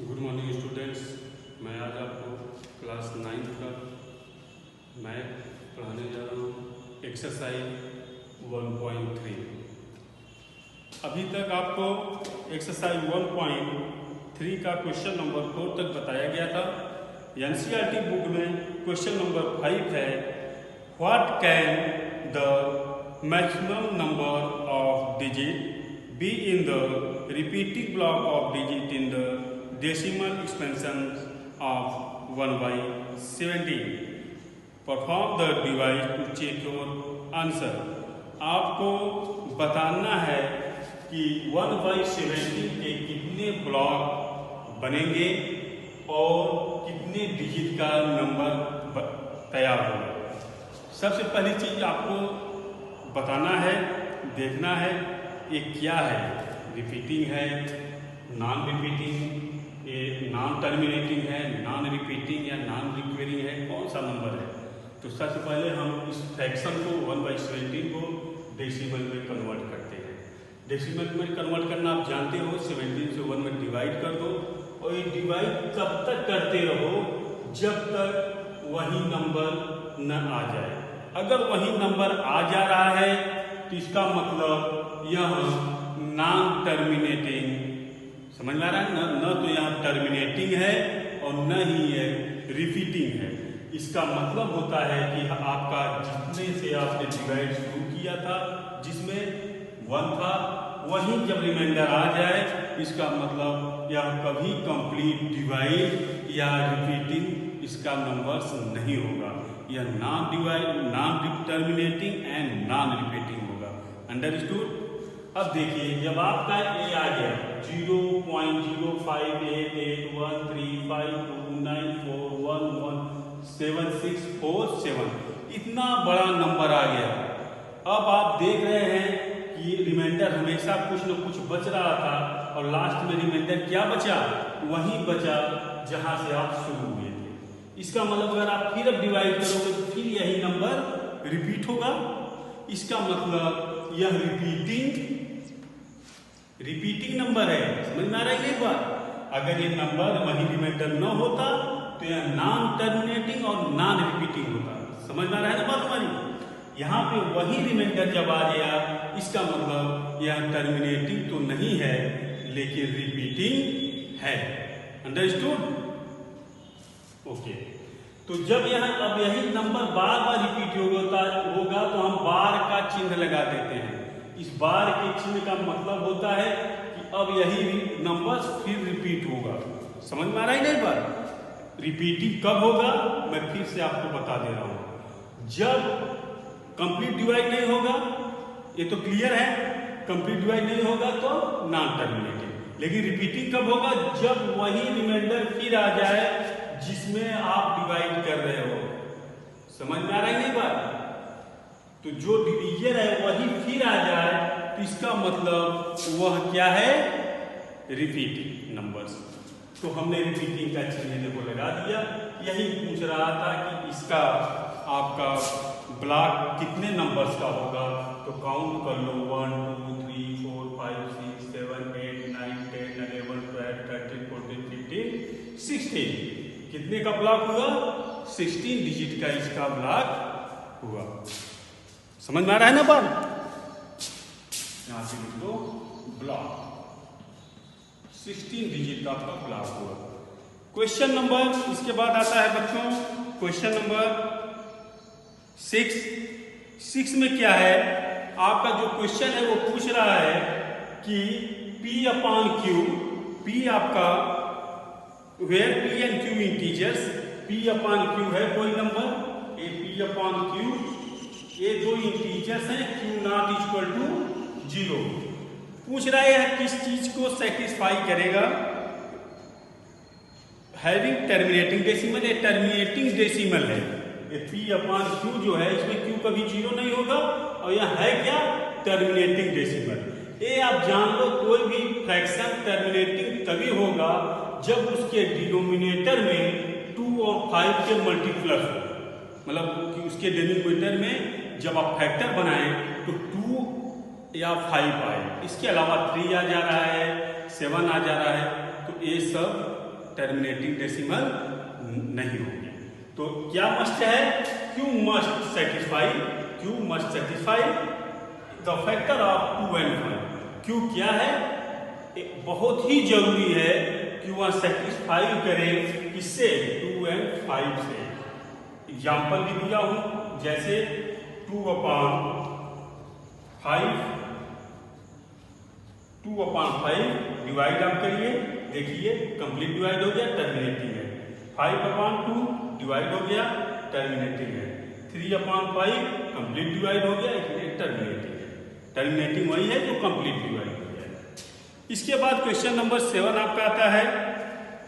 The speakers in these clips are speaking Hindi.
Good morning students. मैं आज आपको क्लास 9 का मैथ पढ़ाने जा रहा हूँ। एक्सरसाइज 1.3। अभी तक आपको एक्सरसाइज 1.3 का क्वेश्चन नंबर 4 तक बताया गया था। एनसीईआरटी बुक में क्वेश्चन नंबर 5 है, what can the maximum number of digit be in the repeating block of digit in the decimal expansions of 1/17. Perform the device to check your answer. आपको बताना है कि 1/17 के कितने ब्लॉक बनेंगे और कितने डिजिट का नंबर तैयार होगा। सबसे पहली चीज आपको बताना है, देखना है ये क्या है, रिपीटिंग है, नॉन रिपीटिंग, ये नॉन टर्मिनेटिंग है, नॉन रिपीटिंग या नॉन रिक्वेरिंग है, कौन सा नंबर है। तो सबसे पहले हम इस फ्रैक्शन को 1/17 को डेसिमल में कन्वर्ट करते हैं। डेसिमल में कन्वर्ट करना आप जानते हो, 17 से 1 में डिवाइड कर दो और ये डिवाइड तब तक करते रहो जब तक वही नंबर न आ जाए। अगर वही नंबर आ जा रहा है तो इसका मतलब यह नॉन टर्मिनेटिंग, समझ में आ रहा है न तो यहाँ टर्मिनेटिंग है और न ही ये रिपीटिंग है। इसका मतलब होता है कि आपका जितने से आपने डिवाइड शुरू किया था जिसमें 1 था, वही जब रिमाइंडर आ जाए इसका मतलब यह कभी कंप्लीट डिवाइड या रिपीटिंग इसका नंबर्स नहीं होगा। यह non divide, non terminating and non repeating होगा। अंडरस्टूड। अब देखिए, जब आपका ए आ गया 0.05888135294117647, इतना बड़ा नंबर आ गया। अब आप देख रहे हैं कि रिमाइंडर हमेशा कुछ न कुछ बच रहा था और लास्ट में रिमाइंडर क्या बचा, वही बचा जहां से आप शुरू हुए थे। इसका मतलब अगर आप फिर अब डिवाइड करोगे तो फिर यही नंबर रिपीट होगा। इसका मतलब यह रिपीटिंग नंबर है। समझ में आ रहा है ये बात। अगर ये नंबर वही रिमाइंडर न होता तो यह नॉन टर्मिनेटिंग और नॉन रिपीटिंग होता। समझ में आ रहा है ना बात हमारी। यहाँ पे वही रिमाइंडर जब आ गया इसका मतलब यह टर्मिनेटिंग तो नहीं है लेकिन रिपीटिंग है। अंडरस्टूड। ओके। तो जब यहाँ अब यही नंबर बार बार रिपीट होगा तो हम बार का चिन्ह लगा देते हैं। इस बार के चिन्ह का मतलब होता है कि अब यही नंबर फिर रिपीट होगा। समझ में आ रहा है नहीं बात। रिपीटिंग कब होगा मैं फिर से आपको बता दे रहा हूं, जब कंप्लीट डिवाइड नहीं होगा। ये तो क्लियर है, कंप्लीट डिवाइड नहीं होगा तो नॉन टर्मिनेटिंग। लेकिन रिपीटिंग कब होगा, जब वही रिमाइंडर फिर आ जाए जिसमें आप डिवाइड कर रहे हो। समझ में आ रहा है नहीं बात। तो जो डिवीजन है वही फिर आ जाए तो इसका मतलब वह क्या है, रिपीटिंग नंबर्स। तो हमने रिपीटिंग का चिन्ह देखो लगा दिया। यही पूछ रहा था कि इसका आपका ब्लॉक कितने नंबर्स का होगा, तो काउंट कर लो 1 2 3 4 5 6 7 8 9 10 11 12 13 14 15 16। कितने का ब्लॉक हुआ, 16 डिजिट का इसका ब्लॉक हुआ। समझ में आ रहा है ना बात। यहां से लिख दो ब्लॉक, 16 डिजिट का आपका ब्लॉक हुआ। क्वेश्चन नंबर इसके बाद आता है बच्चों, क्वेश्चन नंबर 6 में क्या है, आपका जो क्वेश्चन है वो पूछ रहा है कि P/Q, P आपका where P and Q integers, P/Q है कोई नंबर, ये P/Q ये दो इंटीजर्स हैं, Q0 = 0। पूछ रहा है किस चीज को सेटिस्फाई करेगा, हैविंग टर्मिनेटिंग डेसिमल, ये टर्मिनेटिंग डेसिमल है। ये P/Q जो है इसमें Q कभी 0 नहीं होगा और यह है क्या, टर्मिनेटिंग डेसिमल। ये आप जान लो, कोई भी फ्रैक्शन टर्मिनेटिंग तभी होगा जब उसके डिनोमिनेटर में 2 और 5 के मल्टीप्लस हो। मतलब कि उसके डिनोमिनेटर में जब आप फैक्टर बनाएं तो 2 या 5 आए, इसके अलावा 3 आ जा रहा है, 7 आ जा रहा है, तो ये सब टर्मिनेटिंग डेसिमल नहीं होंगे। तो क्या मस्ट है? Q must satisfy the factor of 2 and 5। Q क्या है? बहुत ही जरूरी है कि वह सेटिस्फाई करे किससे? 2 and 5 से। एग्जाम्पल भी दिया हूं, जैसे 2/5 डिवाइड आप करिए, देखिए कंप्लीट डिवाइड हो गया, टर्मिनेटिंग है। 5/2 डिवाइड हो गया, टर्मिनेटिंग है। 3/5 कंप्लीट डिवाइड हो गया, इसलिए टर्मिनेटिंग है। टर्मिनेटिंग वही है जो कंप्लीट डिवाइड हो गया। इसके बाद क्वेश्चन नंबर 7 आपका आता है।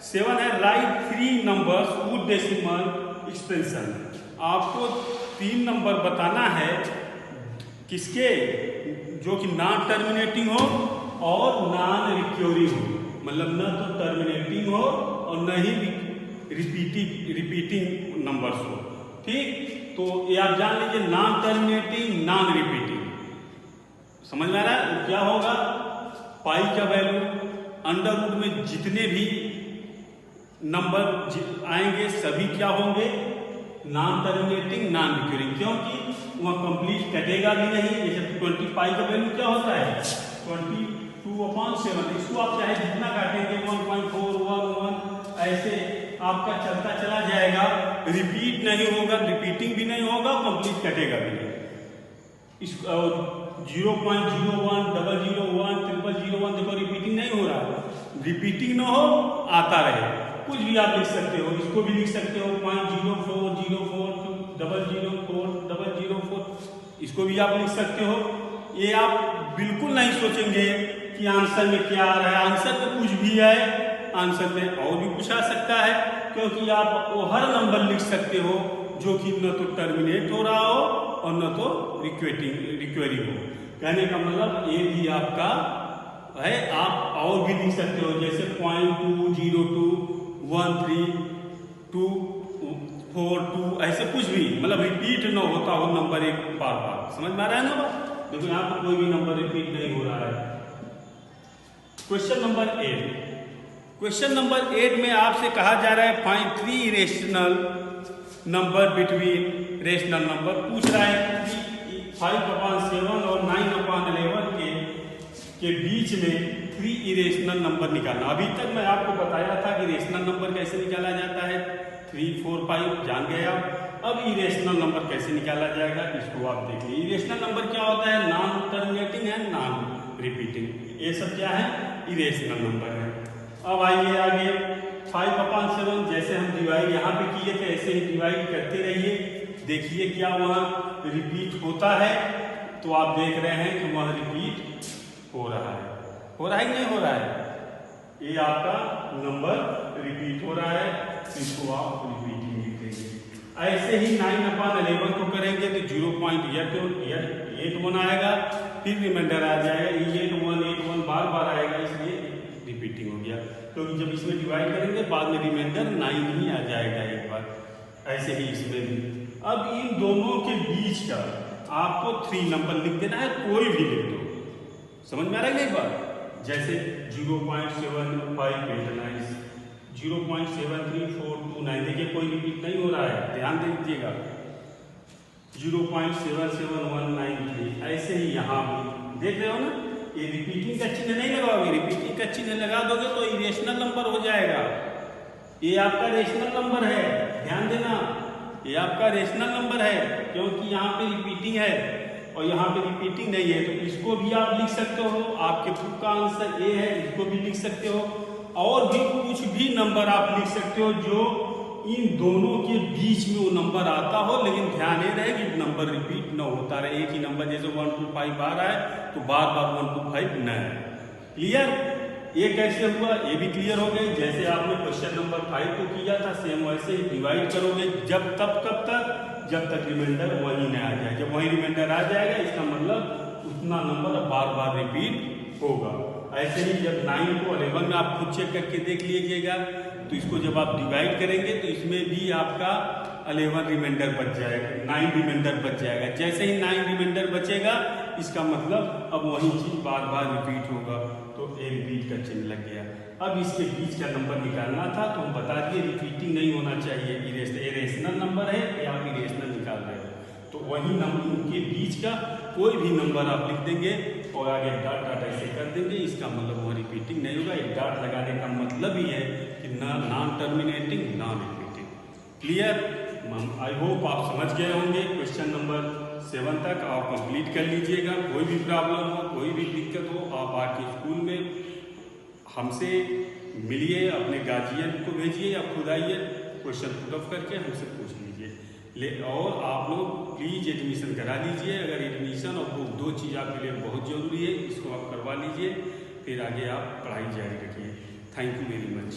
7 है right 3 numbers with decimal expansion. आपको 3 नंबर बताना है किसके? जो कि नॉन टर्मिनेटिंग हो और नॉन रिक्योरिंग हो, मतलब न तो टर्मिनेटिंग हो और न ही रिपीटिंग नंबर्स हो। ठीक, तो ये आप जान लीजिए, नॉन टर्मिनेटिंग नॉन रिपीटिंग। समझ में आ रहा है? क्या होगा? पाई का वैल्यू अंडर रूट में जितने भी नंबर आएंगे सभी क्या होंगे? नॉन टर्मिनेटिंग नॉन रिक्योरिंग, क्योंकि वह कंप्लीट कटेगा भी नहीं। जैसे 25 का वैल्यू क्या होता है? 22/7। इसको आप चाहे जितना काटेंगे 1.4, 1, 1 ऐसे आपका चलता चला जाएगा, रिपीट नहीं होगा, रिपीटिंग भी नहीं होगा, कंप्लीट कटेगा भी नहीं। 0.01, 001, 0001 देखो रिपीटिंग नहीं हो रहा। रिपीटिंग ना हो, आता रहे, कुछ भी आप लिख सकते हो। इसको भी लिख सकते हो 0.04, 042, 004, 004, इसको भी आप लिख सकते हो। ये आप बिल्कुल नहीं सोचेंगे कि आंसर में क्या आ रहा है। आंसर में कुछ भी है, आंसर में और भी कुछ आ सकता है, क्योंकि आप वो हर नंबर लिख सकते हो जो कि न तो टर्मिनेट हो रहा हो और न तो रिक्वेरी हो। कहने का मतलब ये भी आपका है। आप और भी लिख सकते हो, जैसे 0.202, 13.242 ऐसे कुछ भी, मतलब रिपीट न होता हो नंबर एक बार बार। समझ में आ रहा है ना बात? देखो यहाँ पर कोई भी नंबर रिपीट नहीं हो रहा है। क्वेश्चन नंबर 8 में आपसे कहा जा रहा है find 3 irrational number between rational number. पूछ रहा है 5/7 और 9/11 के बीच में 3 इरेशनल नंबर निकालना। अभी तक मैं आपको बताया था कि रेशनल नंबर कैसे निकाला जाता है, 3, 4, 5 जान गए आप। अब इरेशनल नंबर कैसे निकाला जाएगा इसको आप देखिए। इरेशनल नंबर क्या होता है? नॉन टर्मिनेटिंग है, नॉन रिपीटिंग। ये सब क्या है? इरेशनल नंबर है। अब आइए आगे 5/7 जैसे हम डिवाइड यहाँ पे किए थे ऐसे ही डिवाइड करते रहिए, देखिए क्या वहाँ रिपीट होता है। तो आप देख रहे हैं कि वह रिपीट हो रहा है कि नहीं हो रहा है? ये आपका नंबर रिपीट हो रहा है, इसको आप रिपीटिंग लिखेंगे। ऐसे ही 9/11 को करेंगे तो 0.81 आएगा, फिर रिमाइंडर आ जाएगा 8181 बार बार आएगा, इसलिए रिपीटिंग हो गया। क्योंकि जब इसमें डिवाइड करेंगे बाद में रिमाइंडर 9 ही आ जाएगा एक बार। ऐसे ही इसमें भी। अब इन दोनों के बीच का आपको 3 नंबर लिख देना है, कोई भी लिख दो। समझ में आ रहा है एक बार? जैसे 0.7589, 0.73429, देखिए कोई रिपीट नहीं हो रहा है, ध्यान दे दीजिएगा। 0.77193, ऐसे ही यहाँ भी देख रहे हो ना, ये रिपीटिंग का चिन्ह नहीं लगाओगे। रिपीटिंग का चिन्ह लगा दोगे तो इरेशनल नंबर हो जाएगा। ये आपका रेशनल नंबर है, ध्यान देना, ये आपका रेशनल नंबर है, क्योंकि यहाँ पे रिपीटिंग है और यहाँ पे रिपीटिंग नहीं है। तो इसको भी आप लिख सकते हो, आपके बुक का आंसर ए है, इसको भी लिख सकते हो। और भी कुछ भी नंबर आप लिख सकते हो जो इन दोनों के बीच में वो नंबर आता हो, लेकिन ध्यान ये रहे कि नंबर रिपीट न होता रहे। एक ही नंबर जैसे 1 to 5 आ रहा है तो बार बार 1 to 5 न है। क्लियर? ये कैसे हुआ ये भी क्लियर हो गए। जैसे आपने क्वेश्चन नंबर 5 को किया था, सेम वैसे ही डिवाइड करोगे कब तक जब तक रिमाइंडर वही न आ जाए। जब वही रिमाइंडर आ जाएगा इसका मतलब उतना नंबर बार बार रिपीट होगा। ऐसे ही जब 9 को 11 में आप खुद चेक करके देख लीजिएगा, तो इसको जब आप डिवाइड करेंगे तो इसमें भी आपका 11 रिमाइंडर बच जाएगा, 9 रिमाइंडर बच जाएगा। जैसे ही 9 रिमाइंडर बचेगा इसका मतलब अब वही चीज बार बार रिपीट होगा, तो एक रिपीट का चिन्ह लग गया। अब इसके बीच का नंबर निकालना था, तो हम बता दिए रिपीटिंग नहीं होना चाहिए, इरेशनल नंबर है या आप इरेशनल निकाल रहे हो, तो वही नंबर उनके बीच का कोई भी नंबर आप लिख देंगे और आगे डॉट डॉट ऐसे कर देंगे, इसका मतलब वो रिपीटिंग नहीं होगा। एक डॉट लगाने का मतलब ही है कि non terminating, non repeating. Clear? I hope आप समझ गए होंगे। क्वेश्चन नंबर 7 तक आप कंप्लीट कर लीजिएगा। कोई भी प्रॉब्लम हो, कोई भी दिक्कत हो, आप आके स्कूल में हमसे मिलिए, अपने गार्जियन को भेजिए या खुद आइए, क्वेश्चन पुट ऑफ करके हमसे पूछ लीजिए। और आप लोग प्लीज एडमिशन करा लीजिए। अगर एडमिशन और बुक, दो चीज़ आपके लिए बहुत जरूरी है, इसको आप करवा लीजिए, फिर आगे आप पढ़ाई जारी रखिए। Thank you very much.